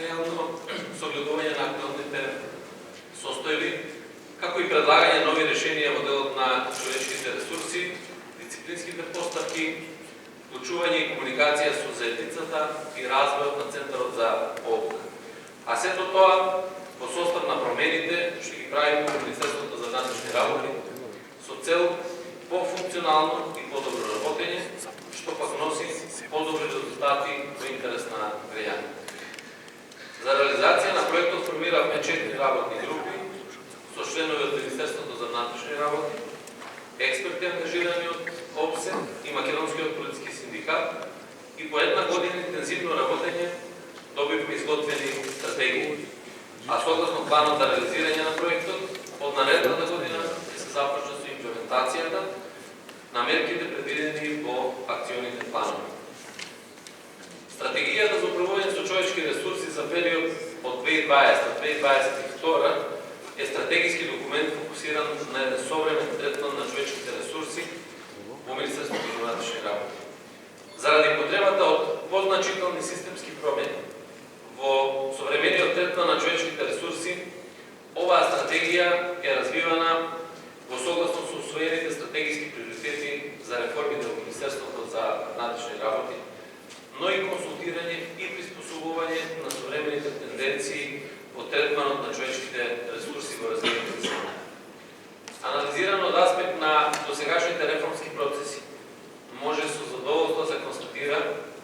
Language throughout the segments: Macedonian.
реално согледување на актуалните состојби, како и предлагање нови решенија во делот на човечките ресурси, дисциплинските постапки, вклучување и комуникација со заедницата и развојот на Центарот за обука. А сето тоа во состав на промените што ги прави Министерството за внатрешни работи со цел по-функционално и по-добро работење, што пак носи по-добри резултати во интерес на граѓаните. За реализација на проектот формиравме 4 работни групи со членови од Министерството за внатрешни работи, експерти ангажирани од ОПСЕ и Македонскиот политички синдикат, и по една година интензивно работење добивме изготвени стратегии. А согласно планот за реализирање на проектот, од наредната година ќе се започне со имплементацијата на мерките предвидени во акционите планови. Стратегијата за управување со човечки ресурси за период од 2020-2022 е стратегиски документ фокусиран на еден современ третман на човечките ресурси во Министерството за внатрешни работи. Заради потребата од позначителни системски промени во современиот третман на човечките ресурси, оваа стратегија е развивана во согласно со усвоените стратегиски приоритети за реформите во Министерството за внатрешни работи, но и консултирање и приспособување на современите тенденции во третманот на човечките ресурси во развиваните страни. Анализирано од аспект на досегашните реформски процеси, може со задоволство да се констатира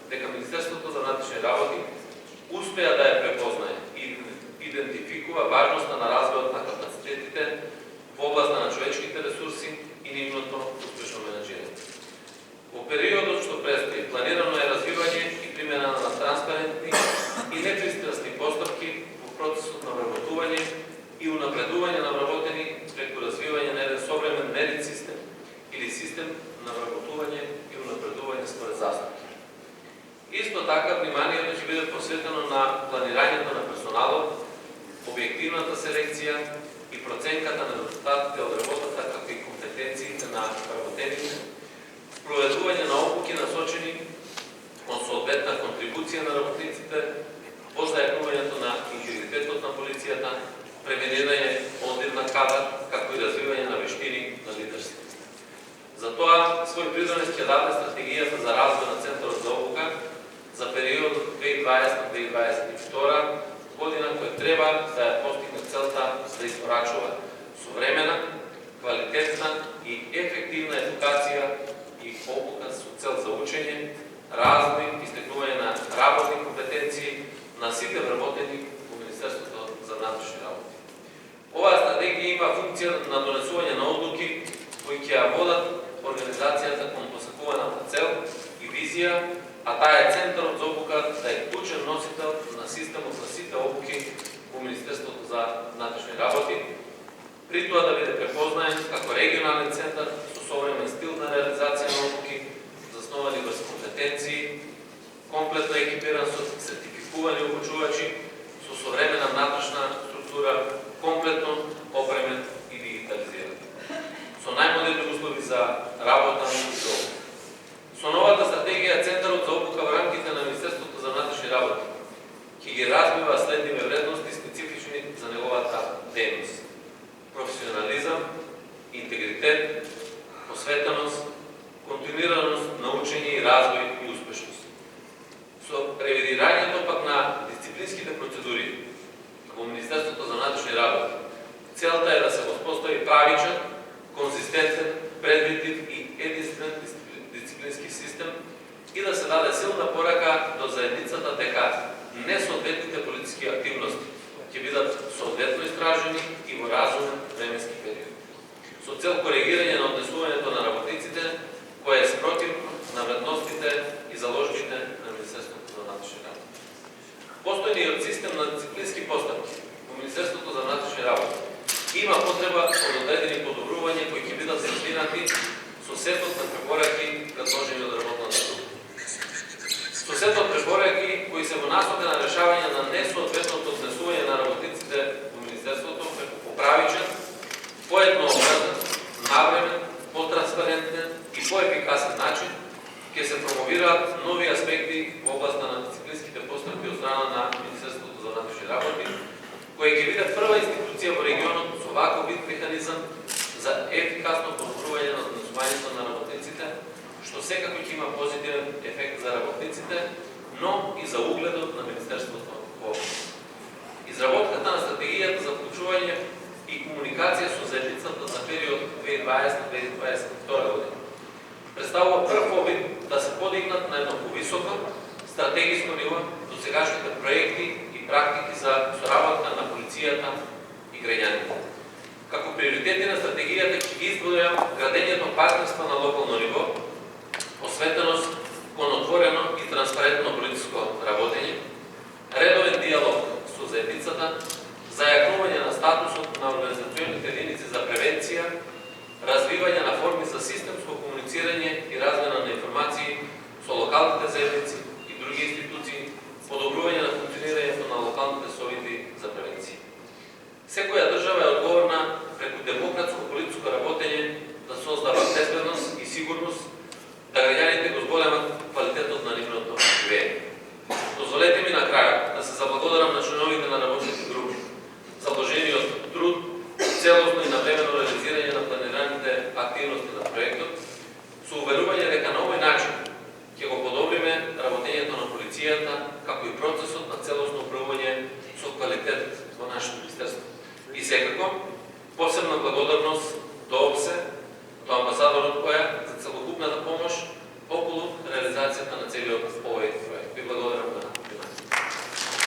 дека Министерството за внатрешни работи успеа да ја препознае и идентификува важноста на развојот на капацитетите во областа на човечките ресурси и нивното успешно менаџирање. Во периодот што предстои, планирано е развивање и примена на транспарентни и непристрасни постапки во процесот на вработување и унапредување на вработени преку развивање на еден современ мерит систем или систем на вработување и унапредување според заслуги. Исто така, вниманието ќе биде посветено на планирањето на персоналот, објективната селекција и проценката на резултатите од работата, како и компетенциите на работените, проведување на обуки насочени кон соодветна контрибуција на работниците, позајакнувањето на интегритетот на полицијата, преминување одир на кадар, како и развивање на вештини на лидерство. Затоа, свој придонес ќе даде стратегијата за развој на Центарот за обука за периодот 2020-2022 година, кој треба да ја постигне целта да испорачува современа, квалитетна и ефективна едукација и обука со цел за учење, развој и стекнување на работни компетенции на сите вработени во Министерството за внатрешни работи. Оваа стратегија има функција на донесување на одлуки кои ќе ја водат организацијата кон посакуваната цел и визија, а таа е Центарот за обука да е клучен носител на системот на сите обуки во Министерството за внатрешни работи, при тоа да биде препознаен како регионален центар со современ стил на реализација на обуки, засновани врз компетенции, комплетно екипиран со сертификувани обучувачи, со современа внатрешна структура, комплетно опремен и дигитализиран, со најмодерни услови за работа и за обука. Со новата стратегија Центарот за обука во рамките на Министерството за внатрешни работи ќе ги развива следниве вредности специфични за неговата дејност: професионализам, интегритет, посветеност, континуираност на учење и развој и успешност. Со ревидирањето пак на дисциплинските процедури во Министерството за внатрешни работи, целта е да се воспостави правичен, конзистентен, предвидлив и единствен дисциплински систем и да се даде силна порака до заедницата дека несоодветните политички активности ќе бидат соодветно истражени и во разумен временски период, со цел коригирање на однесувањето на работниците, кое е спротив на вредностите и заложбите на Министерството за внатрешни работи. Постојниот систем на дисциплински постапки во Министерството за внатрешни работи има потреба од одредени подобрувања кои ќе бидат соединати со сетот на препораки предложени од работната група. Со сетот препораки кои се во насока на решавање на несоодветното однесување на работниците во Министерството преку поправичен, поеднообразен, навремен, потранспарентен и поефикасен начин, ќе се промовираат нови аспекти во областа на дисциплинските постапки од страна на Министерството за внатрешни работи, која ќе биде прва институција во регионот со ваков вид механизам за ефикасно подобрување на однесувањето на работниците, што секако ќе има позитивен ефект за работниците, но и за угледот на Министерството воопшто. Изработката на стратегијата за вклучување и комуникација со заедницата за период 2020-2022 година представува прв обид да се подигнат на едно повисоко стратегиско ниво до сегашните проекти и практики за соработка на полицијата и граѓаните. Како приоритети на стратегијата ќе ги издвојам градењето партнерство на локално ниво, посветеност кон отворено и транспарентно полициско работење, редовен диалог со заедницата, зајакнување на статусот на организационите единици за превенција, развивање на форми за системско комуницирање и размена на информации со локалните заедници и други институции, подобрување на функционирањето на локалните совети за превенција. Секоја држава е одговорна преку демократско политичко работење да создава безбедност и сигурност, да граѓаните го зголемат квалитетот на нивното живење. Дозволете ми на крај да се заблагодарам на членовите на работните групи за вложениот труд, целосно и навремено реализирање на планираните активности на проектот, со уверување дека на овој начин ќе го подобриме работењето на полицијата, како и процесот на целосно управување со квалитет во нашето министерство. И секако, посебна благодарност